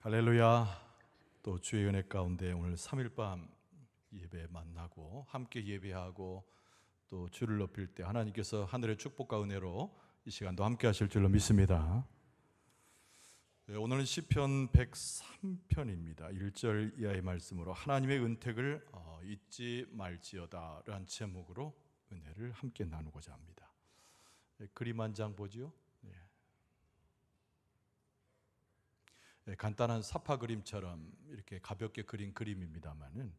할렐루야. 또 주의 은혜 가운데 오늘 3일 밤 예배 만나고 함께 예배하고 또 주를 높일 때 하나님께서 하늘의 축복과 은혜로 이 시간도 함께 하실 줄로 믿습니다. 오늘은 시편 103편입니다. 1절 이하의 말씀으로 하나님의 은택을 잊지 말지어다 라는 제목으로 은혜를 함께 나누고자 합니다. 그림 한 장 보죠. 간단한 사파 그림처럼 이렇게 가볍게 그린 그림입니다만은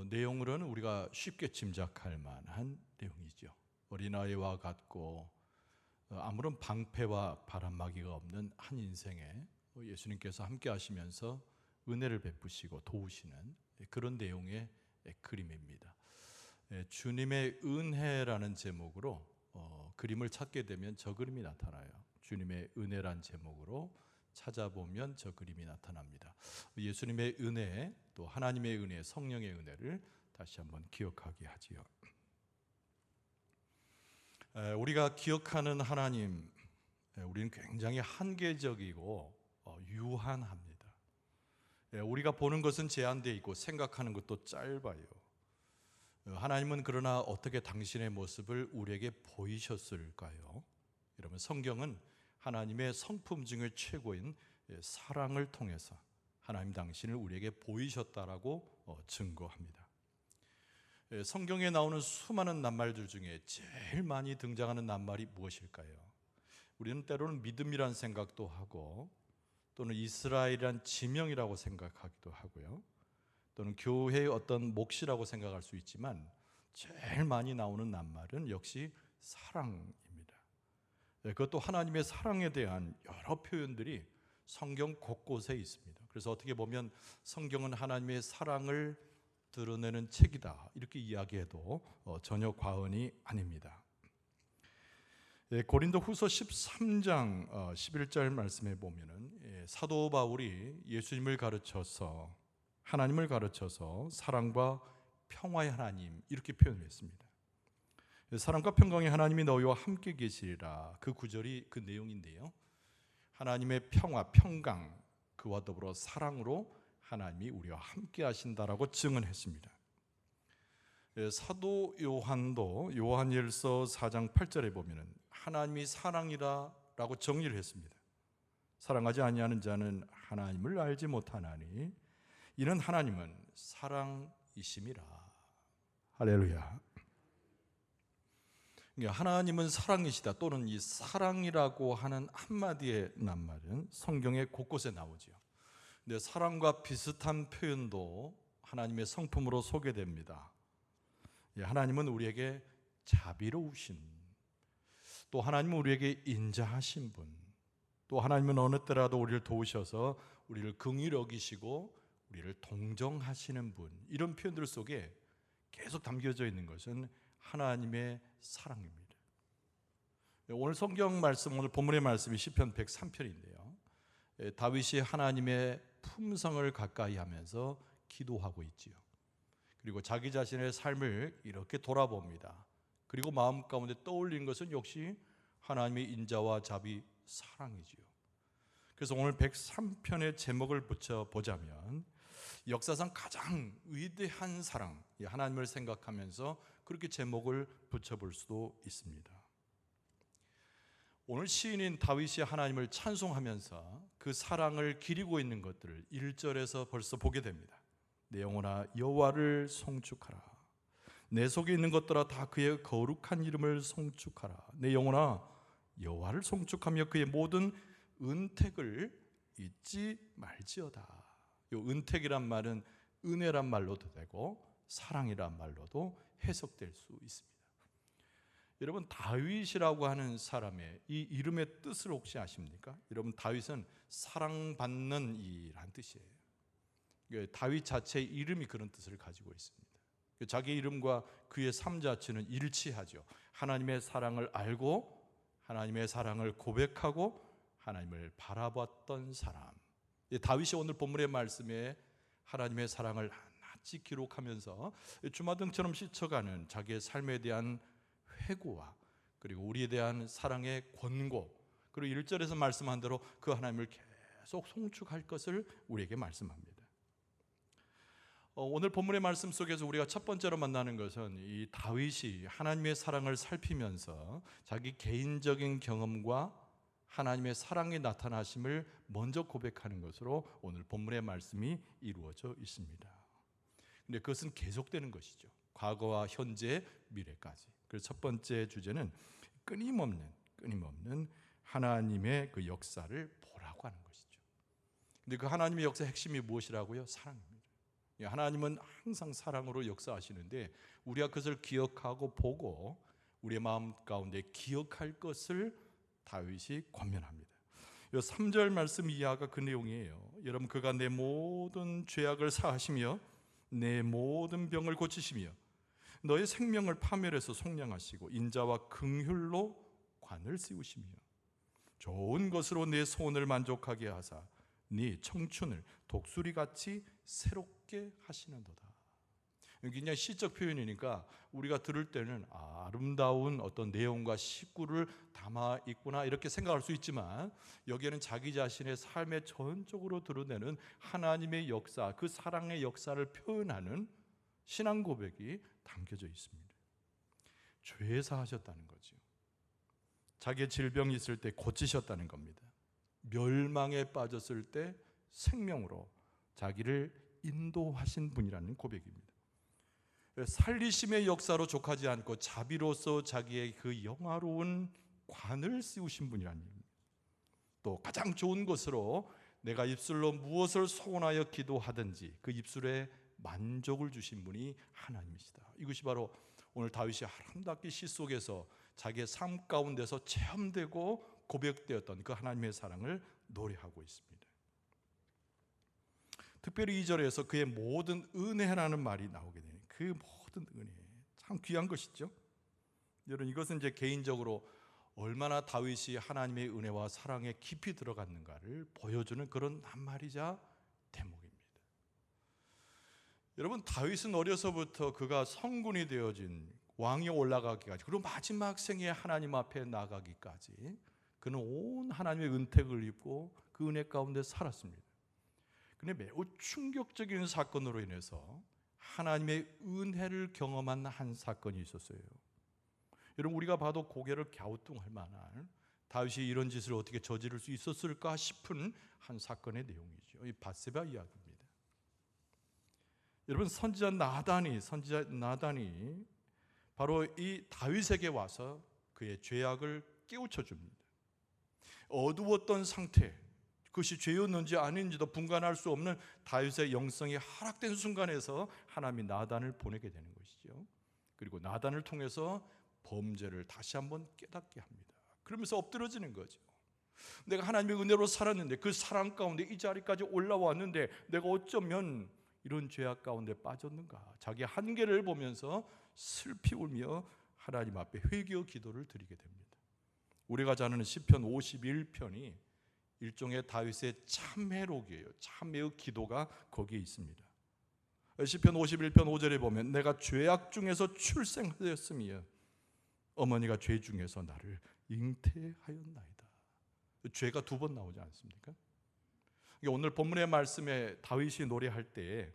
내용으로는 우리가 쉽게 짐작할 만한 내용이죠. 어린아이와 같고 아무런 방패와 바람막이가 없는 한 인생에 예수님께서 함께 하시면서 은혜를 베푸시고 도우시는 그런 내용의 그림입니다. 주님의 은혜라는 제목으로 그림을 찾게 되면 저 그림이 나타나요. 주님의 은혜란 제목으로 찾아보면 저 그림이 나타납니다. 예수님의 은혜, 또 하나님의 은혜, 성령의 은혜를 다시 한번 기억하게 하지요. 우리가 기억하는 하나님, 우리는 굉장히 한계적이고 유한합니다. 우리가 보는 것은 제한되어 있고 생각하는 것도 짧아요. 하나님은 그러나 어떻게 당신의 모습을 우리에게 보이셨을까요? 여러분, 성경은 하나님의 성품 중에 최고인 사랑을 통해서 하나님 당신을 우리에게 보이셨다라고 증거합니다. 성경에 나오는 수많은 낱말들 중에 제일 많이 등장하는 낱말이 무엇일까요? 우리는 때로는 믿음이란 생각도 하고 또는 이스라엘이란 지명이라고 생각하기도 하고요. 또는 교회의 어떤 몫이라고 생각할 수 있지만 제일 많이 나오는 낱말은 역시 사랑입니다. 그것도 하나님의 사랑에 대한 여러 표현들이 성경 곳곳에 있습니다. 그래서 어떻게 보면 성경은 하나님의 사랑을 드러내는 책이다 이렇게 이야기해도 전혀 과언이 아닙니다. 고린도 후서 13장 11절 말씀에 보면은 사도 바울이 예수님을 가르쳐서 하나님을 가르쳐서 사랑과 평화의 하나님 이렇게 표현했습니다. 사랑과 평강의 하나님이 너희와 함께 계시리라, 그 구절이 그 내용인데요. 하나님의 평화, 평강, 그와 더불어 사랑으로 하나님이 우리와 함께 하신다라고 증언했습니다. 사도 요한도 요한일서 4장 8절에 보면은 하나님이 사랑이라라고 정리를 했습니다. 사랑하지 아니하는 자는 하나님을 알지 못하나니 이는 하나님은 사랑이심이라. 할렐루야. 하나님은 사랑이시다, 또는 이 사랑이라고 하는 한마디의 낱말은 성경의 곳곳에 나오죠. 근데 사랑과 비슷한 표현도 하나님의 성품으로 소개됩니다. 하나님은 우리에게 자비로우신, 또 하나님은 우리에게 인자하신 분, 또 하나님은 어느 때라도 우리를 도우셔서 우리를 긍휼히 여기시고 우리를 동정하시는 분, 이런 표현들 속에 계속 담겨져 있는 것은 하나님의 사랑입니다. 오늘 성경 말씀, 오늘 본문의 말씀이 시편 103편인데요. 다윗이 하나님의 품성을 가까이 하면서 기도하고 있지요. 그리고 자기 자신의 삶을 이렇게 돌아봅니다. 그리고 마음 가운데 떠올리는 것은 역시 하나님의 인자와 자비, 사랑이지요. 그래서 오늘 103편의 제목을 붙여보자면 역사상 가장 위대한 사랑, 하나님을 생각하면서 그렇게 제목을 붙여볼 수도 있습니다. 오늘 시인인 다윗이 하나님을 찬송하면서 그 사랑을 기리고 있는 것들을 1절에서 벌써 보게 됩니다. 내 영혼아 여호와를 송축하라, 내 속에 있는 것들아 다 그의 거룩한 이름을 송축하라. 내 영혼아 여호와를 송축하며 그의 모든 은택을 잊지 말지어다. 이 은택이란 말은 은혜란 말로도 되고 사랑이란 말로도 해석될 수 있습니다. 여러분, 다윗이라고 하는 사람의 이 이름의 뜻을 혹시 아십니까? 여러분, 다윗은 사랑받는 이란 뜻이에요. 다윗 자체의 이름이 그런 뜻을 가지고 있습니다. 자기 이름과 그의 삶 자체는 일치하죠. 하나님의 사랑을 알고 하나님의 사랑을 고백하고 하나님을 바라봤던 사람. 다윗이 오늘 본문의 말씀에 하나님의 사랑을 낱낱이 기록하면서 주마등처럼 스쳐가는 자기의 삶에 대한 회고와 그리고 우리에 대한 사랑의 권고, 그리고 1절에서 말씀한 대로 그 하나님을 계속 송축할 것을 우리에게 말씀합니다. 오늘 본문의 말씀 속에서 우리가 첫 번째로 만나는 것은 이 다윗이 하나님의 사랑을 살피면서 자기 개인적인 경험과 하나님의 사랑의 나타나심을 먼저 고백하는 것으로 오늘 본문의 말씀이 이루어져 있습니다. 근데 그것은 계속되는 것이죠. 과거와 현재, 미래까지. 그래서 첫 번째 주제는 끊임없는 하나님의 그 역사를 보라고 하는 것이죠. 근데 그 하나님의 역사의 핵심이 무엇이라고요? 사랑입니다. 하나님은 항상 사랑으로 역사하시는데 우리가 그것을 기억하고 보고 우리의 마음 가운데 기억할 것을 다윗이 권면합니다. 3절 말씀 이하가 그 내용이에요. 여러분, 그가 내 모든 죄악을 사하시며 내 모든 병을 고치시며 너의 생명을 파멸해서 속량하시고 인자와 긍휼로 관을 씌우시며 좋은 것으로 내 소원을 만족하게 하사 네 청춘을 독수리같이 새롭게 하시는도다. 여기 그냥 시적 표현이니까 우리가 들을 때는 아름다운 어떤 내용과 식구를 담아 있구나 이렇게 생각할 수 있지만 여기에는 자기 자신의 삶의 전적으로 드러내는 하나님의 역사, 그 사랑의 역사를 표현하는 신앙 고백이 담겨져 있습니다. 죄사하셨다는 거죠. 자기의 질병이 있을 때 고치셨다는 겁니다. 멸망에 빠졌을 때 생명으로 자기를 인도하신 분이라는 고백입니다. 살리심의 역사로 족하지 않고 자비로서 자기의 그 영화로운 관을 씌우신 분이라는 얘기입니다. 또 가장 좋은 것으로 내가 입술로 무엇을 소원하여 기도하든지 그 입술에 만족을 주신 분이 하나님이시다. 이것이 바로 오늘 다윗이 아름답게 시 속에서 자기의 삶 가운데서 체험되고 고백되었던 그 하나님의 사랑을 노래하고 있습니다. 특별히 2절에서 그의 모든 은혜라는 말이 나오게 되는 그 모든 은혜, 참 귀한 것이죠. 여러분, 이것은 이제 개인적으로 얼마나 다윗이 하나님의 은혜와 사랑에 깊이 들어갔는가를 보여주는 그런 낱말이자 대목입니다. 여러분, 다윗은 어려서부터 그가 성군이 되어진 왕이 올라가기까지 그리고 마지막 생에 하나님 앞에 나가기까지 그는 온 하나님의 은택을 입고 그 은혜 가운데 살았습니다. 그런데 매우 충격적인 사건으로 인해서 하나님의 은혜를 경험한 한 사건이 있었어요. 여러분, 우리가 봐도 고개를 갸우뚱할 만한 다윗이 이런 짓을 어떻게 저지를 수 있었을까 싶은 한 사건의 내용이죠. 이 밧세바 이야기입니다. 여러분, 선지자 나단이 바로 이 다윗에게 와서 그의 죄악을 깨우쳐 줍니다. 어두웠던 상태, 그것이 죄였는지 아닌지도 분간할 수 없는 다윗의 영성이 하락된 순간에서 하나님이 나단을 보내게 되는 것이죠. 그리고 나단을 통해서 범죄를 다시 한번 깨닫게 합니다. 그러면서 엎드러지는 거죠. 내가 하나님의 은혜로 살았는데 그 사랑 가운데 이 자리까지 올라왔는데 내가 어쩌면 이런 죄악 가운데 빠졌는가. 자기 한계를 보면서 슬피 울며 하나님 앞에 회개 기도를 드리게 됩니다. 우리가 잘 아는 시편 51편이 일종의 다윗의 참회록이에요. 참회의 기도가 거기에 있습니다. 시편 51편 5절에 보면 내가 죄악 중에서 출생하였으며 어머니가 죄 중에서 나를 잉태하였나이다. 죄가 두 번 나오지 않습니까? 오늘 본문의 말씀에 다윗이 노래할 때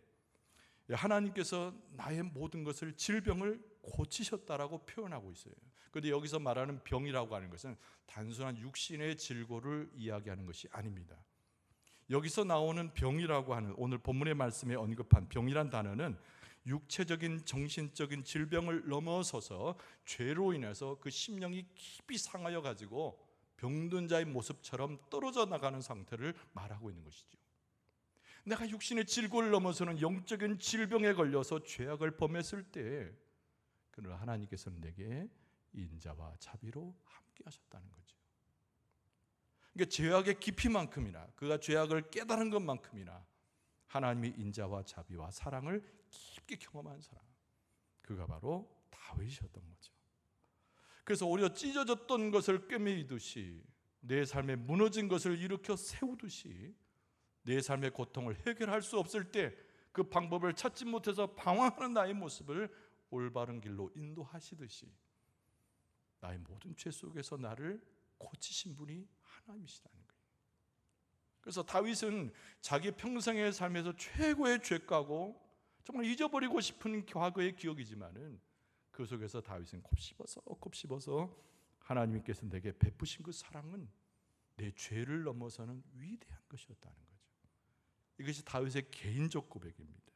하나님께서 나의 모든 것을 질병을 고치셨다라고 표현하고 있어요. 그런데 여기서 말하는 병이라고 하는 것은 단순한 육신의 질고를 이야기하는 것이 아닙니다. 여기서 나오는 병이라고 하는 오늘 본문의 말씀에 언급한 병이란 단어는 육체적인 정신적인 질병을 넘어서서 죄로 인해서 그 심령이 깊이 상하여 가지고 병든 자의 모습처럼 떨어져 나가는 상태를 말하고 있는 것이죠. 내가 육신의 질고를 넘어서는 영적인 질병에 걸려서 죄악을 범했을 때 그러나 하나님께서는 내게 인자와 자비로 함께 하셨다는 거죠. 그러니까 죄악의 깊이만큼이나 그가 죄악을 깨달은 것만큼이나 하나님의 인자와 자비와 사랑을 깊게 경험한 사람, 그가 바로 다윗이었던 거죠. 그래서 오히려 찢어졌던 것을 꿰매이듯이 내 삶에 무너진 것을 일으켜 세우듯이 내 삶의 고통을 해결할 수 없을 때 그 방법을 찾지 못해서 방황하는 나의 모습을 올바른 길로 인도하시듯이 나의 모든 죄 속에서 나를 고치신 분이 하나님이시라는 거예요. 그래서 다윗은 자기 평생의 삶에서 최고의 죄가고 정말 잊어버리고 싶은 과거의 기억이지만은 그 속에서 다윗은 곱씹어서 하나님께서 내게 베푸신 그 사랑은 내 죄를 넘어서는 위대한 것이었다는 거죠. 이것이 다윗의 개인적 고백입니다.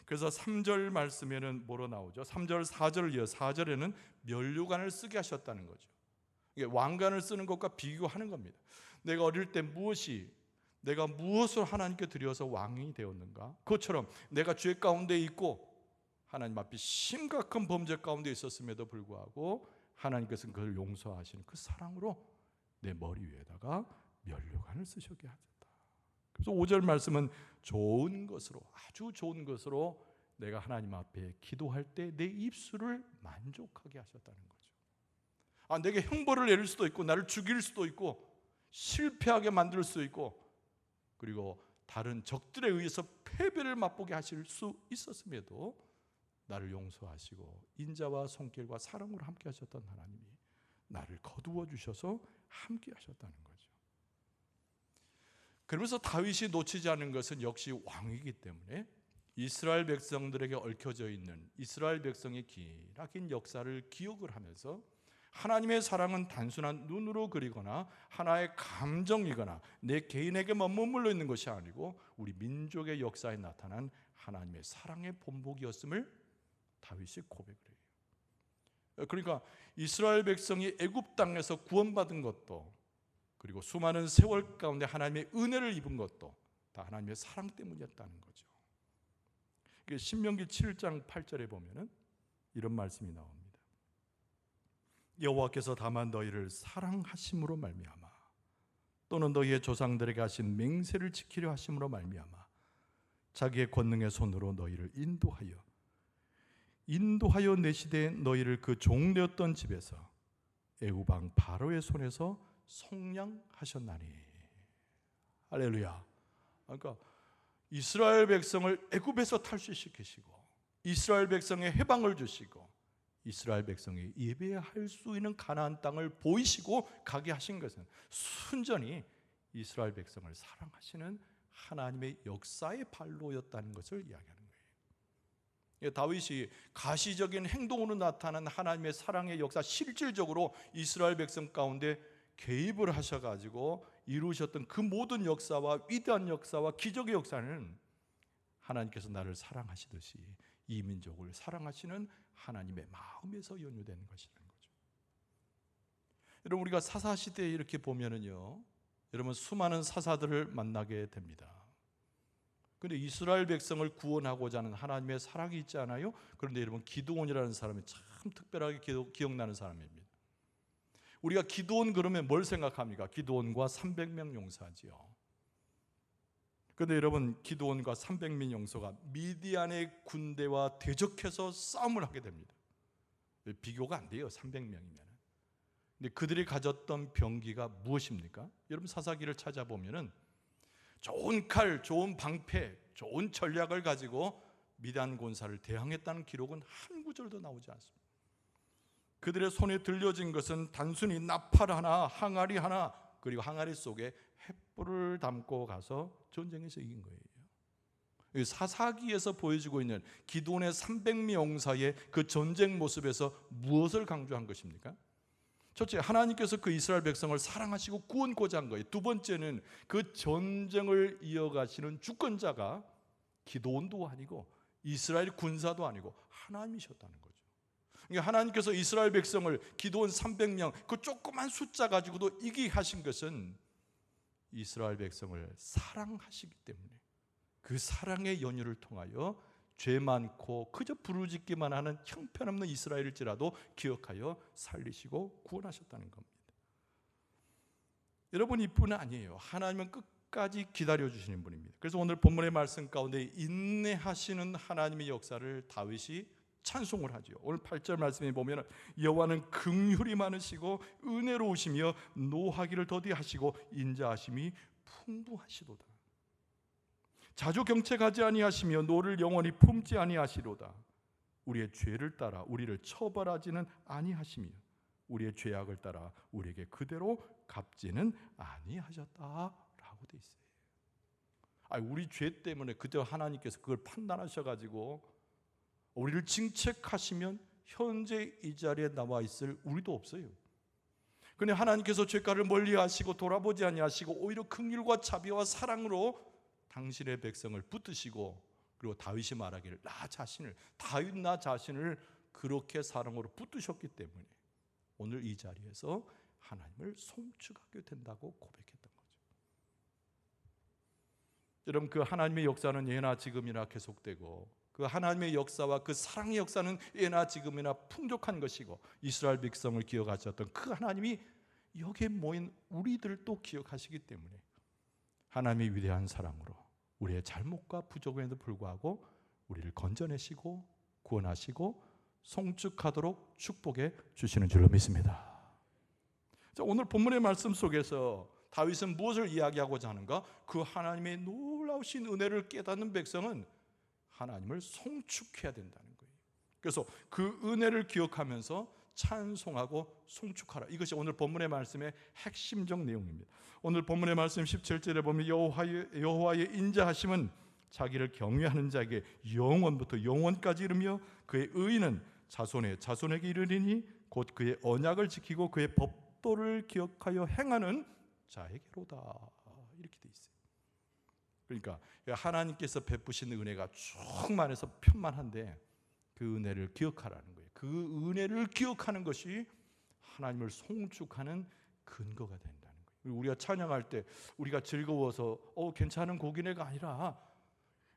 그래서 3절 말씀에는 뭐로 나오죠? 3절 4절을 이어 4절에는 면류관을 쓰게 하셨다는 거죠. 이게 왕관을 쓰는 것과 비교하는 겁니다. 내가 어릴 때 내가 무엇을 하나님께 드려서 왕이 되었는가? 그것처럼 내가 죄 가운데 있고 하나님 앞에 심각한 범죄 가운데 있었음에도 불구하고 하나님께서는 그걸 용서하시는 그 사랑으로 내 머리 위에다가 면류관을 쓰셨게 하셨다. 그래서 5절 말씀은 아주 좋은 것으로 내가 하나님 앞에 기도할 때 내 입술을 만족하게 하셨다는 거죠. 내게 형벌을 내릴 수도 있고 나를 죽일 수도 있고 실패하게 만들 수 있고 그리고 다른 적들에 의해서 패배를 맛보게 하실 수 있었음에도 나를 용서하시고 인자와 손길과 사랑으로 함께 하셨던 하나님이 나를 거두어 주셔서 함께 하셨다는 거죠. 그러면서 다윗이 놓치지 않은 것은 역시 왕이기 때문에 이스라엘 백성들에게 얽혀져 있는 이스라엘 백성의 기나긴 역사를 기억을 하면서 하나님의 사랑은 단순한 눈으로 그리거나 하나의 감정이거나 내 개인에게만 머물러 있는 것이 아니고 우리 민족의 역사에 나타난 하나님의 사랑의 본복이었음을 다윗이 고백을 해요. 그러니까 이스라엘 백성이 애굽 땅에서 구원받은 것도 그리고 수많은 세월 가운데 하나님의 은혜를 입은 것도 다 하나님의 사랑 때문이었다는 거죠. 신명기 7장 8절에 보면은 이런 말씀이 나옵니다. 여호와께서 다만 너희를 사랑하심으로 말미암아 또는 너희의 조상들에게 하신 맹세를 지키려 하심으로 말미암아 자기의 권능의 손으로 너희를 인도하여 내시되 너희를 그 종되었던 집에서 애굽 왕 바로의 손에서 속량하셨나니. 할렐루야. 그러니까 이스라엘 백성을 애굽에서 탈출시키시고 이스라엘 백성에 해방을 주시고 이스라엘 백성이 예배할 수 있는 가나안 땅을 보이시고 가게 하신 것은 순전히 이스라엘 백성을 사랑하시는 하나님의 역사의 발로였다는 것을 이야기하는 거예요. 다윗이 가시적인 행동으로 나타난 하나님의 사랑의 역사, 실질적으로 이스라엘 백성 가운데 개입을 하셔가지고 이루셨던 그 모든 역사와 위대한 역사와 기적의 역사는 하나님께서 나를 사랑하시듯이 이 민족을 사랑하시는 하나님의 마음에서 연유되는 것이라는 거죠. 여러분, 우리가 사사시대에 이렇게 보면은요, 여러분 수많은 사사들을 만나게 됩니다. 그런데 이스라엘 백성을 구원하고자 하는 하나님의 사랑이 있지 않아요? 그런데 여러분 기드온이라는 사람이 참 특별하게 기억나는 사람입니다. 우리가 기드온 그러면 뭘 생각합니까? 기드온과 300명 용사지요. 그런데 여러분 기드온과 300명 용사가 미디안의 군대와 대적해서 싸움을 하게 됩니다. 비교가 안 돼요. 300명이면. 근데 그들이 가졌던 병기가 무엇입니까? 여러분 사사기를 찾아보면은 좋은 칼, 좋은 방패, 좋은 전략을 가지고 미디안 군사를 대항했다는 기록은 한 구절도 나오지 않습니다. 그들의 손에 들려진 것은 단순히 나팔 하나, 항아리 하나, 그리고 항아리 속에 횃불을 담고 가서 전쟁에서 이긴 거예요. 사사기에서 보여주고 있는 기드온의 300명 용사의 그 전쟁 모습에서 무엇을 강조한 것입니까? 첫째, 하나님께서 그 이스라엘 백성을 사랑하시고 구원고자 한 거예요. 두 번째는 그 전쟁을 이어가시는 주권자가 기드온도 아니고 이스라엘 군사도 아니고 하나님이셨다는 거죠. 그러니까 하나님께서 이스라엘 백성을 기드온 300명 그 조그만 숫자 가지고도 이기게 하신 것은 이스라엘 백성을 사랑하시기 때문에 그 사랑의 연유를 통하여 죄 많고 그저 부르짖기만 하는 형편없는 이스라엘일지라도 기억하여 살리시고 구원하셨다는 겁니다. 여러분 이뿐 아니에요. 하나님은 끝까지 기다려주시는 분입니다. 그래서 오늘 본문의 말씀 가운데 인내하시는 하나님의 역사를 다윗이 찬송을 하죠. 오늘 8절 말씀에 보면 여호와는 긍휼이 많으시고 은혜로우시며 노하기를 더디하시고 인자하심이 풍부하시도다. 자주 경책하지 아니하시며 노를 영원히 품지 아니하시로다. 우리의 죄를 따라 우리를 처벌하지는 아니하시며 우리의 죄악을 따라 우리에게 그대로 갚지는 아니하셨다라고 돼 있어요. 우리 죄 때문에 그때 하나님께서 그걸 판단하셔가지고 우리를 징책하시면 현재 이 자리에 나와 있을 우리도 없어요. 근데 하나님께서 죄가를 멀리하시고 돌아보지 아니하시고 오히려 긍휼과 자비와 사랑으로 당신의 백성을 붙드시고, 그리고 다윗이 말하기를 다윗 나 자신을 그렇게 사랑으로 붙드셨기 때문에 오늘 이 자리에서 하나님을 송축하게 된다고 고백했던 거죠. 여러분, 그 하나님의 역사는 예나 지금이나 계속되고, 그 하나님의 역사와 그 사랑의 역사는 예나 지금이나 풍족한 것이고, 이스라엘 백성을 기억하셨던 그 하나님이 여기에 모인 우리들도 기억하시기 때문에 하나님의 위대한 사랑으로 우리의 잘못과 부족에도 불구하고 우리를 건져내시고 구원하시고 송축하도록 축복해 주시는 줄로 믿습니다. 자, 오늘 본문의 말씀 속에서 다윗은 무엇을 이야기하고자 하는가? 그 하나님의 놀라우신 은혜를 깨닫는 백성은 하나님을 송축해야 된다는 거예요. 그래서 그 은혜를 기억하면서 찬송하고 송축하라. 이것이 오늘 본문의 말씀의 핵심적 내용입니다. 오늘 본문의 말씀 17절에 보면 여호와의 인자하심은 자기를 경외하는 자에게 영원부터 영원까지 이르며 그의 의는 자손의 자손에게 이르리니 곧 그의 언약을 지키고 그의 법도를 기억하여 행하는 자에게로다. 이렇게 돼 있어요. 그러니까 하나님께서 베푸신 은혜가 충만해서 편만한데 그 은혜를 기억하라는 거예요. 그 은혜를 기억하는 것이 하나님을 송축하는 근거가 된다는 거예요. 우리가 찬양할 때 우리가 즐거워서 괜찮은 곡이네가 아니라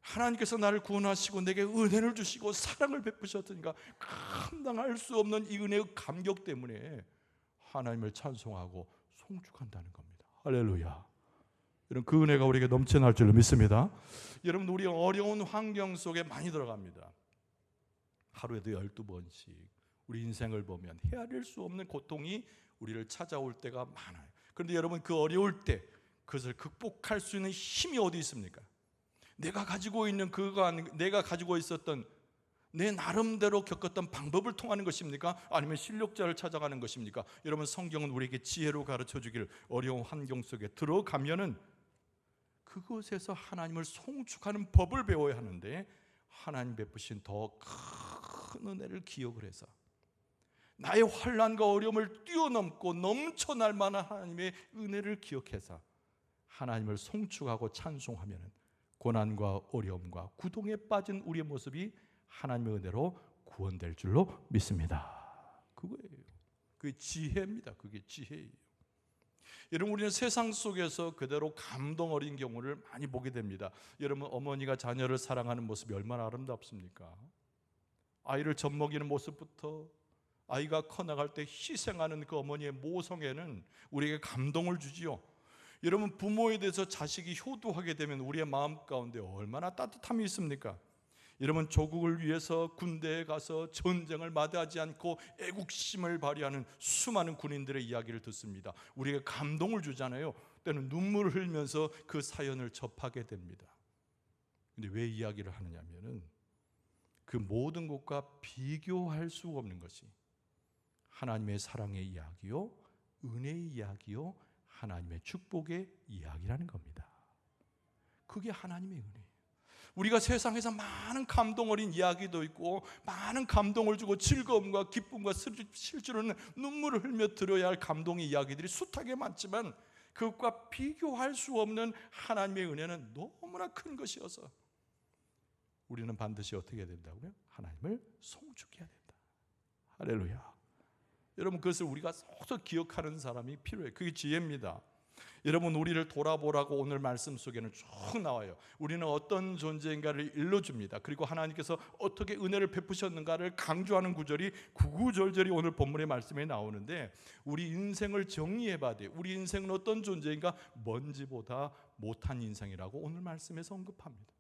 하나님께서 나를 구원하시고 내게 은혜를 주시고 사랑을 베푸셨으니까 감당할 수 없는 이 은혜의 감격 때문에 하나님을 찬송하고 송축한다는 겁니다. 할렐루야. 여러분, 그 은혜가 우리에게 넘쳐날 줄로 믿습니다. 여러분, 우리 어려운 환경 속에 많이 들어갑니다. 하루에도 12번씩 우리 인생을 보면 헤아릴 수 없는 고통이 우리를 찾아올 때가 많아요. 그런데 여러분, 그 어려울 때 그것을 극복할 수 있는 힘이 어디 있습니까? 내가 가지고 있는 내가 가지고 있었던 내 나름대로 겪었던 방법을 통하는 것입니까? 아니면 실력자를 찾아가는 것입니까? 여러분, 성경은 우리에게 지혜로 가르쳐 주기를 어려운 환경 속에 들어가면은 그곳에서 하나님을 송축하는 법을 배워야 하는데, 하나님 베푸신 더 큰 은혜를 기억을 해서 나의 환난과 어려움을 뛰어넘고 넘쳐날 만한 하나님의 은혜를 기억해서 하나님을 송축하고 찬송하면 고난과 어려움과 구동에 빠진 우리의 모습이 하나님의 은혜로 구원될 줄로 믿습니다. 그거예요. 그게 지혜입니다. 그게 지혜예요. 여러분, 우리는 세상 속에서 그대로 감동 어린 경우를 많이 보게 됩니다. 여러분, 어머니가 자녀를 사랑하는 모습이 얼마나 아름답습니까? 아이를 젖먹이는 모습부터 아이가 커나갈 때 희생하는 그 어머니의 모성애는 우리에게 감동을 주지요. 여러분, 부모에 대해서 자식이 효도하게 되면 우리의 마음 가운데 얼마나 따뜻함이 있습니까? 여러분, 조국을 위해서 군대에 가서 전쟁을 마다하지 않고 애국심을 발휘하는 수많은 군인들의 이야기를 듣습니다. 우리에게 감동을 주잖아요. 때는 눈물을 흘리면서 그 사연을 접하게 됩니다. 근데 왜 이야기를 하느냐면은 그 모든 것과 비교할 수 없는 것이 하나님의 사랑의 이야기요, 은혜의 이야기요, 하나님의 축복의 이야기라는 겁니다. 그게 하나님의 은혜예요. 우리가 세상에서 많은 감동 어린 이야기도 있고 많은 감동을 주고 즐거움과 기쁨과 실제로는 눈물을 흘며 들어야 할 감동의 이야기들이 숱하게 많지만 그것과 비교할 수 없는 하나님의 은혜는 너무나 큰 것이어서 우리는 반드시 어떻게 해야 된다고요? 하나님을 송축해야 된다. 할렐루야. 여러분, 그것을 우리가 서서 기억하는 사람이 필요해요. 그게 지혜입니다. 여러분, 우리를 돌아보라고 오늘 말씀 속에는 쭉 나와요. 우리는 어떤 존재인가를 일러줍니다. 그리고 하나님께서 어떻게 은혜를 베푸셨는가를 강조하는 구절이 구구절절히 오늘 본문의 말씀에 나오는데, 우리 인생을 정리해봐야 돼요. 우리 인생은 어떤 존재인가? 먼지보다 못한 인생이라고 오늘 말씀에서 언급합니다.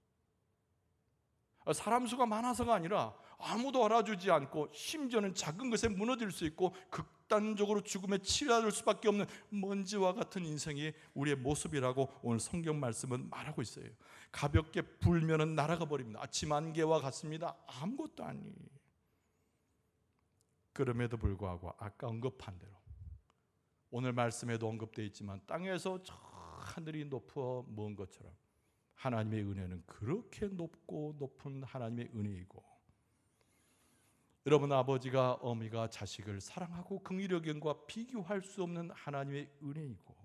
사람 수가 많아서가 아니라 아무도 알아주지 않고 심지어는 작은 것에 무너질 수 있고 극단적으로 죽음에 치달을 수밖에 없는 먼지와 같은 인생이 우리의 모습이라고 오늘 성경 말씀은 말하고 있어요. 가볍게 불면은 날아가 버립니다. 아침 안개와 같습니다. 아무것도 아니. 그럼에도 불구하고 아까 언급한 대로 오늘 말씀에도 언급되어 있지만 땅에서 저 하늘이 높아 먼 것처럼 하나님의 은혜는 그렇게 높고 높은 하나님의 은혜이고, 여러분 아버지가 어미가 자식을 사랑하고 긍휼히 여김과 비교할 수 없는 하나님의 은혜이고,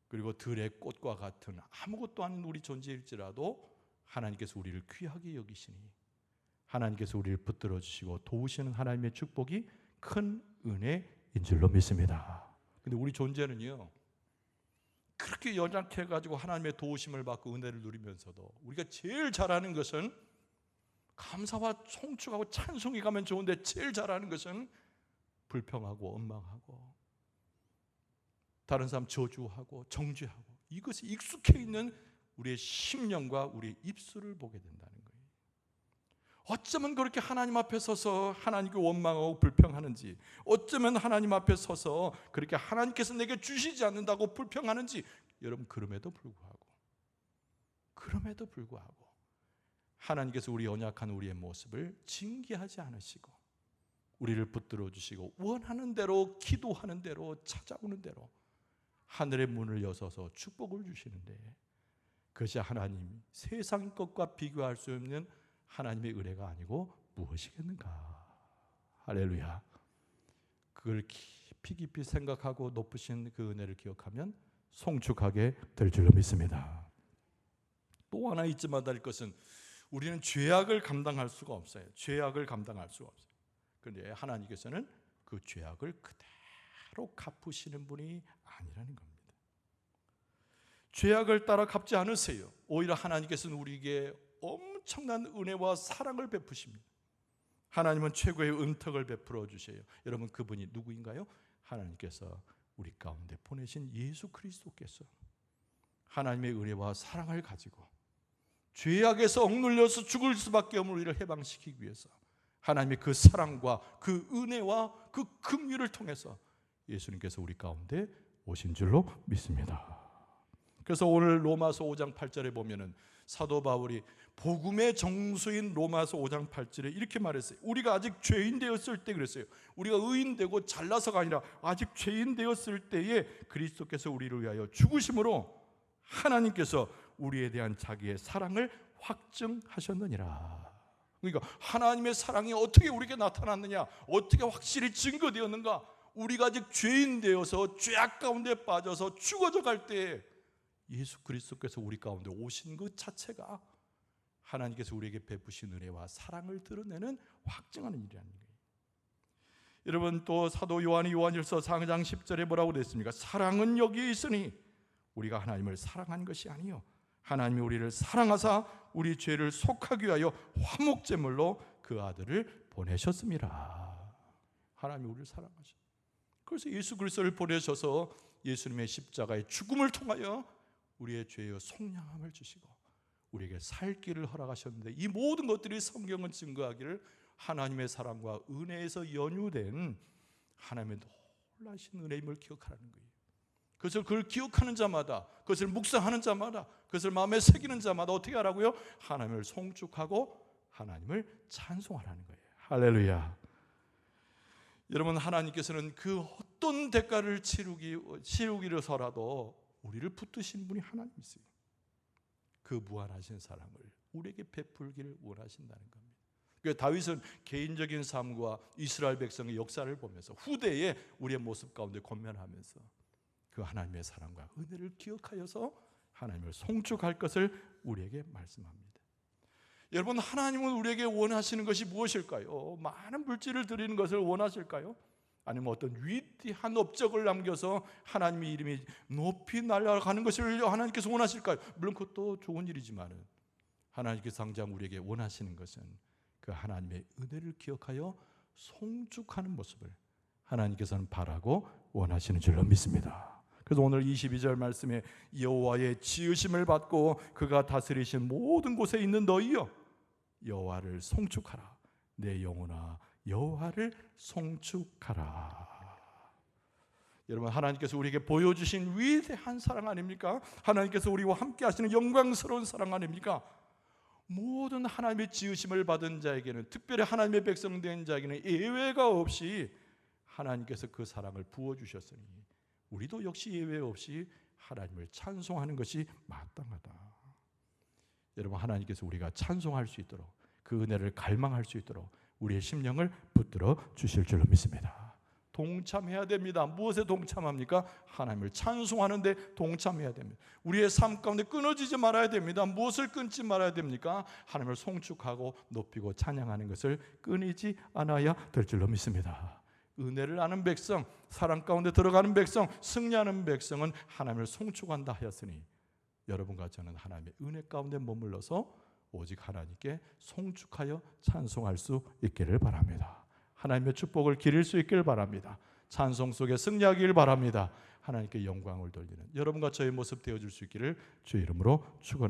그리고 들의 꽃과 같은 아무것도 아닌 우리 존재일지라도 하나님께서 우리를 귀하게 여기시니 하나님께서 우리를 붙들어 주시고 도우시는 하나님의 축복이 큰 은혜인 줄로 믿습니다. 근데 우리 존재는요, 그렇게 연약해 가지고 하나님의 도우심을 받고 은혜를 누리면서도 우리가 제일 잘하는 것은, 감사와 송축하고 찬송이 가면 좋은데 제일 잘하는 것은 불평하고 원망하고 다른 사람 저주하고 정죄하고, 이것이 익숙해 있는 우리의 심령과 우리의 입술을 보게 된다는 거예요. 어쩌면 그렇게 하나님 앞에 서서 하나님께 원망하고 불평하는지, 어쩌면 하나님 앞에 서서 그렇게 하나님께서 내게 주시지 않는다고 불평하는지, 여러분 그럼에도 불구하고 하나님께서 우리 연약한 우리의 모습을 징계하지 않으시고 우리를 붙들어 주시고 원하는 대로, 기도하는 대로, 찾아오는 대로 하늘의 문을 여서서 축복을 주시는데, 그것이 하나님 세상 것과 비교할 수 없는 하나님의 은혜가 아니고 무엇이겠는가. 할렐루야. 그걸 깊이 생각하고 높으신 그 은혜를 기억하면 송축하게 될 줄로 믿습니다. 또 하나 잊지 말아야 할 것은, 우리는 죄악을 감당할 수가 없어요. 죄악을 감당할 수가 없어요. 그런데 하나님께서는 그 죄악을 그대로 갚으시는 분이 아니라는 겁니다. 죄악을 따라 갚지 않으세요. 오히려 하나님께서는 우리에게 엄청난 은혜와 사랑을 베푸십니다. 하나님은 최고의 은택을 베풀어 주셔요. 여러분 그분이 누구인가요? 하나님께서 우리 가운데 보내신 예수 그리스도께서 하나님의 은혜와 사랑을 가지고 죄악에서 억눌려서 죽을 수밖에 없는 우리를 해방시키기 위해서 하나님의 그 사랑과 그 은혜와 그 긍휼을 통해서 예수님께서 우리 가운데 오신 줄로 믿습니다. 그래서 오늘 로마서 5장 8절에 보면은 사도 바울이 복음의 정수인 로마서 5장 8절에 이렇게 말했어요. 우리가 아직 죄인 되었을 때 그랬어요. 우리가 의인 되고 잘나서가 아니라 아직 죄인 되었을 때에 그리스도께서 우리를 위하여 죽으심으로 하나님께서 우리에 대한 자기의 사랑을 확증하셨느니라. 그러니까 하나님의 사랑이 어떻게 우리에게 나타났느냐, 어떻게 확실히 증거되었는가. 우리가 아직 죄인 되어서 죄악 가운데 빠져서 죽어져 갈 때 예수 그리스도께서 우리 가운데 오신 것 자체가 하나님께서 우리에게 베푸신 은혜와 사랑을 드러내는 확증하는 일이라는 거예요. 여러분 또 사도 요한이 요한일서 4장 10절에 뭐라고 그랬습니까? 사랑은 여기에 있으니 우리가 하나님을 사랑한 것이 아니요 하나님이 우리를 사랑하사 우리 죄를 속하기 위하여 화목제물로 그 아들을 보내셨습니다. 하나님이 우리를 사랑하셔. 그래서 예수 그리스도를 보내셔서 예수님의 십자가의 죽음을 통하여 우리의 죄의 속량함을 주시고 우리에게 살 길을 허락하셨는데, 이 모든 것들이 성경은 증거하기를 하나님의 사랑과 은혜에서 연유된 하나님의 놀라신 은혜임을 기억하라는 거예요. 그걸 기억하는 자마다, 그것을 묵상하는 자마다, 그것을 마음에 새기는 자마다 어떻게 하라고요? 하나님을 송축하고 하나님을 찬송하라는 거예요. 할렐루야. 여러분 하나님께서는 그 어떤 대가를 치르기로서라도 우리를 붙드신 분이 하나님이세요. 그 무한하신 사랑을 우리에게 베풀기를 원하신다는 겁니다. 그래서 다윗은 개인적인 삶과 이스라엘 백성의 역사를 보면서 후대에 우리의 모습 가운데 권면하면서 그 하나님의 사랑과 은혜를 기억하여서 하나님을 송축할 것을 우리에게 말씀합니다. 여러분 하나님은 우리에게 원하시는 것이 무엇일까요? 많은 물질을 드리는 것을 원하실까요? 아니면 어떤 위대한 업적을 남겨서 하나님의 이름이 높이 날아가는 것을 하나님께서 원하실까요? 물론 그것도 좋은 일이지만 하나님께서 당장 우리에게 원하시는 것은 그 하나님의 은혜를 기억하여 송축하는 모습을 하나님께서는 바라고 원하시는 줄로 믿습니다. 그래서 오늘 22절 말씀에 여호와의 지으심을 받고 그가 다스리신 모든 곳에 있는 너희여 여호와를 송축하라. 내 영혼아 여호와를 송축하라. 여러분 하나님께서 우리에게 보여주신 위대한 사랑 아닙니까? 하나님께서 우리와 함께 하시는 영광스러운 사랑 아닙니까? 모든 하나님의 지으심을 받은 자에게는, 특별히 하나님의 백성 된 자에게는 예외가 없이 하나님께서 그 사랑을 부어주셨으니 우리도 역시 예외 없이 하나님을 찬송하는 것이 마땅하다. 여러분, 하나님께서 우리가 찬송할 수 있도록, 그 은혜를 갈망할 수 있도록 우리의 심령을 붙들어 주실 줄로 믿습니다. 동참해야 됩니다. 무엇에 동참합니까? 하나님을 찬송하는 데 동참해야 됩니다. 우리의 삶 가운데 끊어지지 말아야 됩니다. 무엇을 끊지 말아야 됩니까? 하나님을 송축하고 높이고 찬양하는 것을 끊이지 않아야 될 줄로 믿습니다. 은혜를 아는 백성, 사랑 가운데 들어가는 백성, 승리하는 백성은 하나님을 송축한다 하였으니 여러분과 저는 하나님의 은혜 가운데 머물러서 오직 하나님께 송축하여 찬송할 수 있기를 바랍니다. 하나님의 축복을 기릴 수 있기를 바랍니다. 찬송 속에 승리하기를 바랍니다. 하나님께 영광을 돌리는 여러분과 저의 모습 되어줄 수 있기를 주의 이름으로 축원합니다.